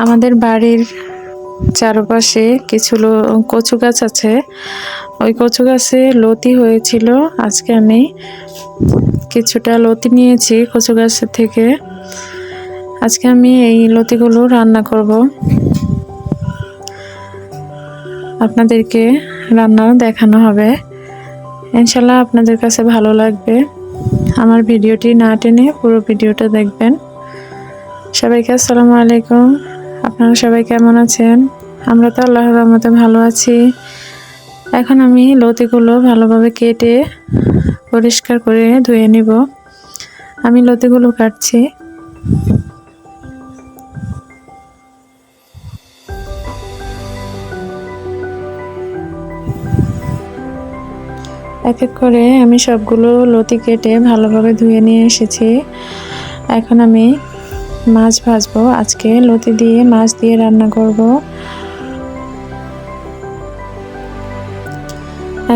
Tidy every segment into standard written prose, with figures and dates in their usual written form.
আমাদের বাড়ির চারপাশে কিছু কচু গাছ আছে। ওই কচু গাছে লতি হয়েছিল। আজকে আমি কিছুটা লতি নিয়েছি কচু গাছের থেকে। আজকে আমি এই লতিগুলো রান্না করব। আপনাদেরকে রান্না দেখানো হবে। ইনশাল্লাহ আপনাদের কাছে ভালো লাগবে। আমার ভিডিওটি না টেনে পুরো ভিডিওটা দেখবেন। সবাইকে আসসালামু আলাইকুম। আপনারা সবাই কেমন আছেন? আমরা তো আল্লাহর রহমতে ভালো আছি। এখন আমি লতিগুলো ভালোভাবে কেটে পরিষ্কার করে ধুয়ে নিব। আমি লতিগুলো কাটছি। এক এক করে আমি সবগুলো লতি কেটে ভালোভাবে ধুয়ে নিয়ে এসেছি। এখন আমি মাছ ভাজবো। আজকে লতি দিয়ে মাছ দিয়ে রান্না করব।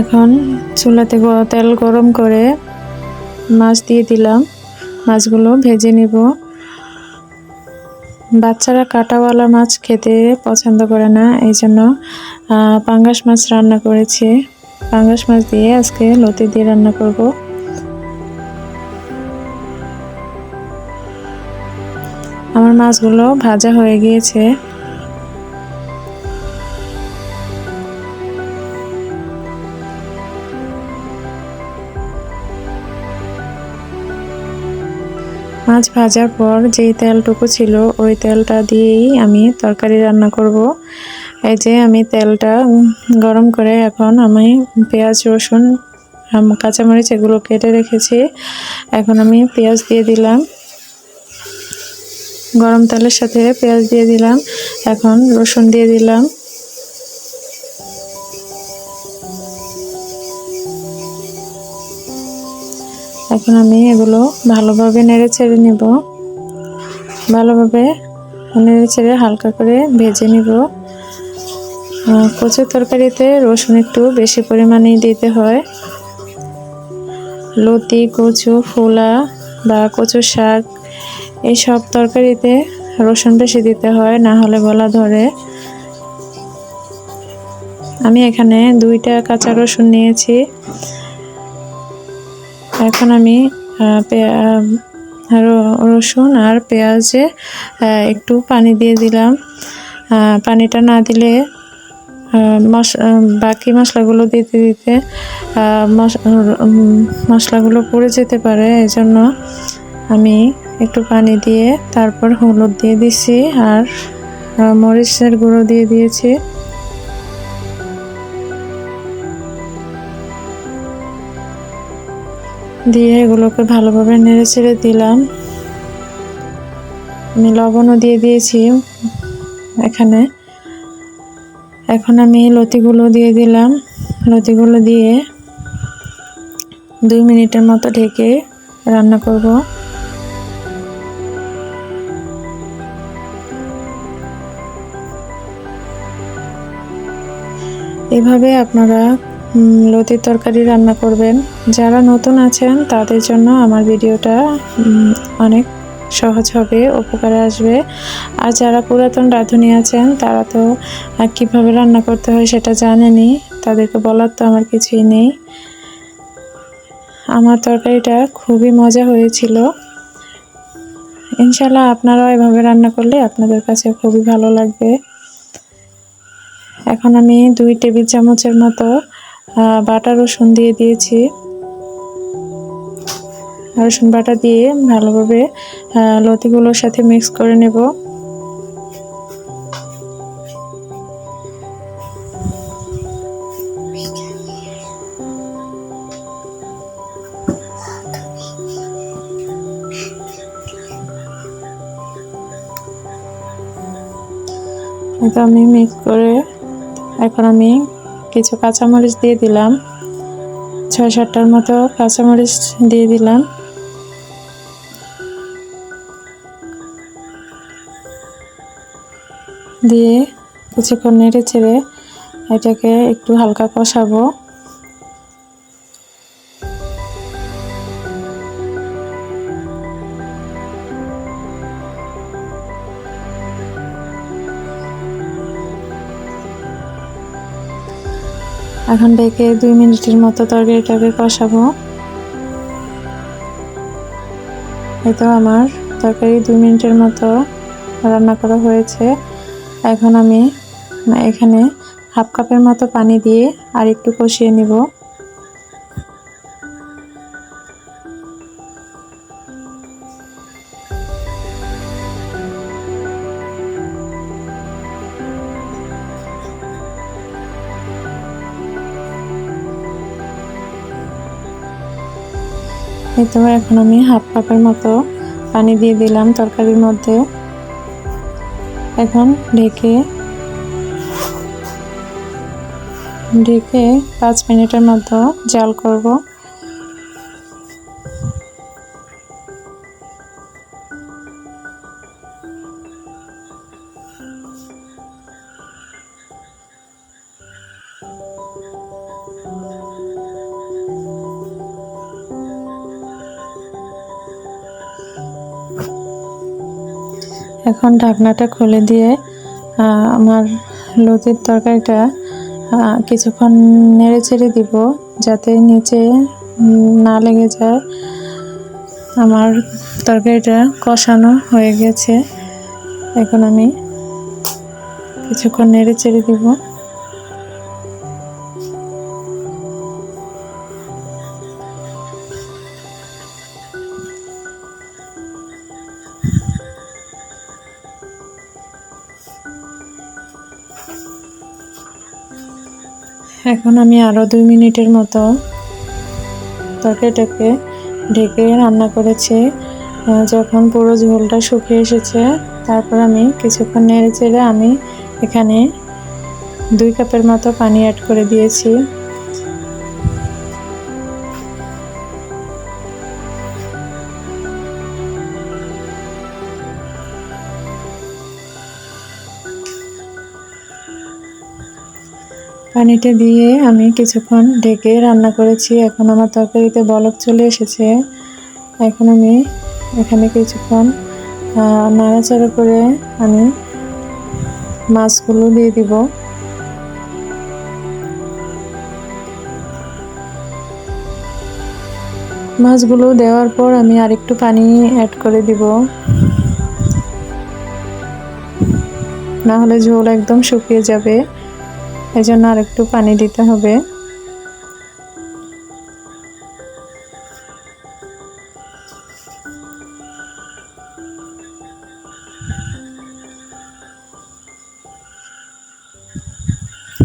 এখন চুলাতে তেল গরম করে মাছ দিয়ে দিলাম। মাছগুলো ভেজে নিব। বাচ্চারা কাঁটাওয়ালা মাছ খেতে পছন্দ করে না, এই জন্য পাঙ্গাস মাছ রান্না করেছি। পাঙ্গাস মাছ দিয়ে আজকে লতি দিয়ে রান্না করব। আমার মাছগুলো ভাজা হয়ে গিয়েছে। মাছ ভাজার পর যেই তেলটুকু ছিল ওই তেলটা দিয়েই আমি তরকারি রান্না করব। এই যে আমি তেলটা গরম করে এখন আমি পেঁয়াজ, রসুন, কাঁচামরিচ এগুলো কেটে রেখেছি। এখন আমি পেঁয়াজ দিয়ে দিলাম। গরম তেলের সাথে পেঁয়াজ দিয়ে দিলাম। এখন রসুন দিয়ে দিলাম। এখন আমি এগুলো ভালোভাবে নেড়ে চেড়ে নিব। ভালোভাবে নেড়ে চেড়ে হালকা করে ভেজে নিব। কচুর তরকারিতে রসুন একটু বেশি পরিমাণেই দিতে হয়। লতি, কচু, ফোলা বা কচুর শাক এইসব তরকারিতে রসুন বেশি দিতে হয়, না হলে গলা ধরে। আমি এখানে 2টা কাঁচা রসুন নিয়েছি। এখন আমি রসুন আর পেঁয়াজে একটু পানি দিয়ে দিলাম। পানিটা না দিলে বাকি মশলাগুলো দিতে দিতে মশলাগুলো পুড়ে যেতে পারে। এজন্য আমি একটু পানি দিয়ে তারপর হলুদ দিয়ে দিছি আর মরিচের গুঁড়ো দিয়ে দিয়েছি। দিয়ে এগুলোকে ভালোভাবে নেড়ে ছেড়ে দিলাম। আমি লবণও দিয়ে দিয়েছি এখানে। এখন আমি লতিগুলো দিয়ে দিলাম। লতিগুলো দিয়ে 2 মিনিটের মতো ঢেকে রান্না করব। এভাবে আপনারা লতির তরকারি রান্না করবেন। যারা নতুন আছেন তাদের জন্য আমার ভিডিওটা অনেক সহজ হবে, উপকারে আসবে। আর যারা পুরাতন রাঁধুনি আছেন তারা তো কিভাবে রান্না করতে হয় সেটা জানেনই, তাদেরকে বলার তো আমার কিছুই নেই। আমার তরকারিটা খুবই মজা হয়েছিল। ইনশাল্লাহ আপনারাও এভাবে রান্না করলে আপনাদের কাছে খুবই ভালো লাগবে। এখন আমি 2 টেবিল চামচের মতো বাটা রসুন দিয়ে দিয়েছি। রসুন বাটা দিয়ে ভালোভাবে লতিগুলোর সাথে মিক্স করে নেব। এটা আমি মিক্স করে এখন আমি কিছু কাঁচামরিচ দিয়ে দিলাম। 6-7টার মতো কাঁচামরিচ দিয়ে দিলাম। দিয়ে কিছুক্ষণ নেড়ে চেড়ে এটাকে একটু হালকা কষাবো। এখন ঢেকে 2 মিনিটের মতো তরকারিটাকে কষাবো। এই তো আমার তরকারি 2 মিনিটের মতো রান্না করা হয়েছে। এখন আমি এখানে হাফ কাপের মতো পানি দিয়ে আর একটু কষিয়ে নিব। এই তো এখন আমি হাফ কাপের মতো পানি দিয়ে দিলাম তরকারির মধ্যে। এখন ঢেকে 5 মিনিটের মতো জাল করব। এখন ঢাকনাটা খুলে দিয়ে আমার লতির তরকারিটা কিছুক্ষণ নেড়ে চেড়ে দিব, যাতে নিচে না লেগে যায়। আমার তরকারিটা কষানো হয়ে গেছে। এখন আমি কিছুক্ষণ নেড়ে চেড়ে দিব। এখন আমি আরও 2 মিনিটের মতো তরকারিটাকে ঢেকে রান্না করেছি। যখন পুরো ঝোলটা শুকিয়ে এসেছে, তারপর আমি কিছুক্ষণ নেড়ে চেড়ে আমি এখানে 2 কাপের মতো পানি অ্যাড করে দিয়েছি। পানিটা দিয়ে আমি কিছুক্ষণ ঢেকে রান্না করেছি। এখন আমার তরকারিতে বলক চলে এসেছে। এখন আমি এখানে কিছুক্ষণ নাড়াচাড়া করে আমি মাছগুলো দিয়ে দিব। মাছগুলো দেওয়ার পর আমি আরেকটু পানি অ্যাড করে দিব, না হলে ঝোল একদম শুকিয়ে যাবে। এই জন্য আরেকটু পানি দিতে হবে।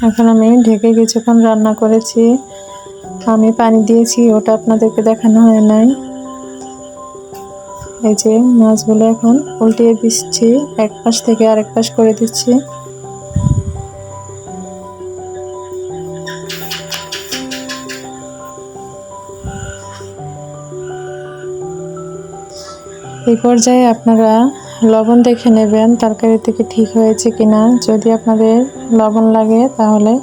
এখন আমি ঢেকে কিছুক্ষণ রান্না করেছি। আমি পানি দিয়েছি, ওটা আপনাদেরকে দেখানো হয় নাই। এই যে মাছগুলো এখন উল্টিয়ে দিচ্ছি, এক পাশ থেকে আরেক পাশ করে দিচ্ছি। এই পর্যায়ে আপনারা লবণ দেখে নেবেন তরকারি থেকে ঠিক হয়েছে কিনা। যদি আপনাদের লবণ লাগে তাহলে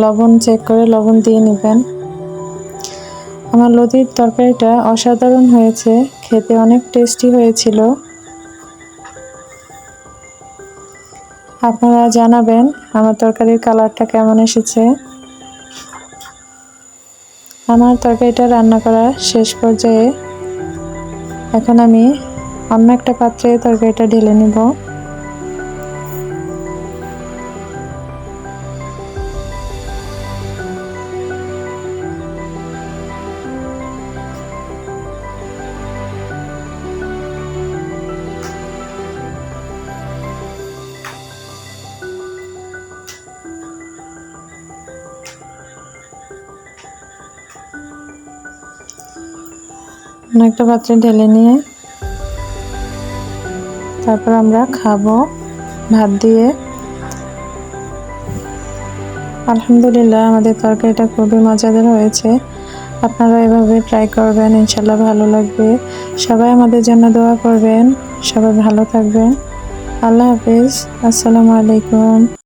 লবণ চেক করে লবণ দিয়ে নেবেন। আমার লতির তরকারিটা অসাধারণ হয়েছে, খেতে অনেক টেস্টি হয়েছিল। আপনারা জানাবেন আমার তরকারির কালারটা কেমন এসেছে। আমার তরকারিটা রান্না করা শেষ পর্যায়ে। এখন আমি অন্য একটা পাত্রে তরকারিটা ঢেলে নিব। অন্য একটা পাত্রে ঢেলে নিয়ে তারপর আমরা খাবো ভাত দিয়ে। আলহামদুলিল্লাহ, আমাদের তরকারিটা খুবই মজাদার হয়েছে। আপনারা এভাবে ট্রাই করবেন, ইনশাল্লাহ ভালো লাগবে। সবাই আমাদের জন্য দোয়া করবেন। সবাই ভালো থাকবেন। আল্লাহ হাফেজ। আসসালামু আলাইকুম।